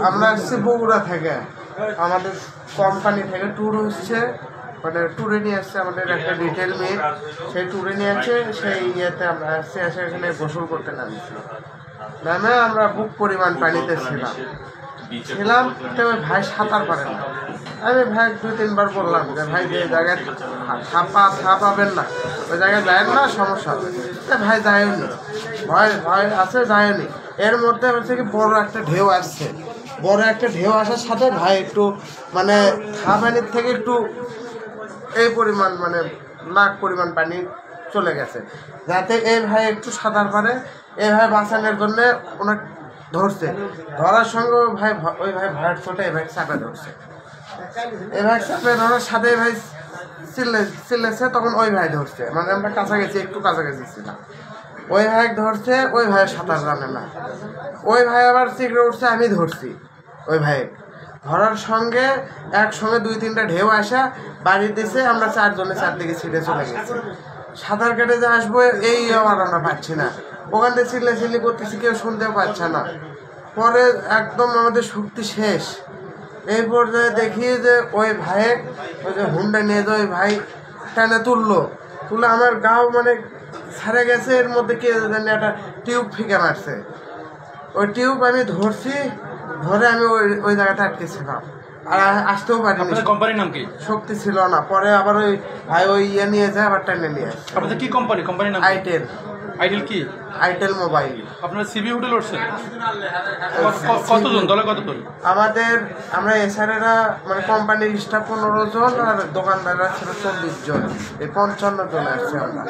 আমরা আসছি বগুড়া থেকে, আমাদের কোম্পানি থেকে ট্যুর হচ্ছে, মানে ট্যুরে নিয়ে আসছে আমাদের একটা রিটেল মেয়ে, সেই ট্যুরে নিয়ে আসছে, সেই ইয়েতে আমরা আসছি, এসে এখানে গোসল করতে নামছি। নামে আমরা বুক পরিমাণ পানিতে ছিলাম, তবে ভাই সাঁতার পারে না। আমি ভাই 2-3 বার বললাম যে ভাই যে জায়গায় ছাপাবেন না, ওই জায়গায় যায় না, সমস্যা হবে। ভাই যায়নি, ভয় ভয় আছে, যায়নি। এর মধ্যে হচ্ছে কি বড় একটা ঢেউ আসছে, বড় একটা ঢেউ আসার সাথে ভাই একটু মানে পানির থেকে একটু এই পরিমাণ মানে লাখ পরিমাণ পানি চলে গেছে, যাতে এই ভাই একটু সাঁতার পারে। এই ভাই বাঁচানোর জন্য ওনার ধরছে, ধরার সঙ্গে ওই ভাই ভয়ের চোটে এই ভাই চাপে ধরছে। এই ভাই চাপে ধরার সাথে ভাই চিল্লেছে, তখন ওই ভাই ধরছে, মানে আমরা কাছাকাছি একটু কাছাকাছি ছিলাম। ওই ভাই ধরছে, ওই ভাই সাঁতার জানে না। ওই ভাই আবার চিকড়ে উঠছে, আমি ধরছি। ওই ভাই ধরার সঙ্গে একসঙ্গে 2-3টা ঢেউ আসা বাড়ি দিছে, আমরা 4 জনে 4 দিকে ছিটে চলে গেছি। সাঁতার কেটে যে আসবো এই আবার আমরা পাচ্ছি না, ওখান থেকে চিল্লি করতেছি, কেউ শুনতেও পাচ্ছে না। পরে একদম আমাদের শক্তি শেষ, এই পর্যায়ে দেখি যে ওই ভাই ওই যে হুন্ডা নিয়ে যে ওই ভাই টানে তুলে আমার গাও মানে ছাড়ে গেছে। এর মধ্যে কে জানি একটা টিউব ফিকে মারছে, ওই টিউব আমি ধরছি, ধরে আমি ওই জায়গাটা আটকেছিলাম, আর আসতেও পারিনি। কোম্পানির নাম কি? শক্তি ছিল না। পরে আবার ওই ভাই ওই ইয়ে নিয়ে যায়, আবার টাইনে নিয়ে আসে। আপনাদের কি কোম্পানির নাম? আইটেল। আইটেল কি? Itel mobile. আপনারা সিবি হোটেল উঠছেন? কতজন, দলে কতজন? আমরা এসআরেরা মানে কোম্পানির স্টাফ 15 জন, আর দোকানদাররা ছিল 40 জন, এই 55 জন আসছে আমরা।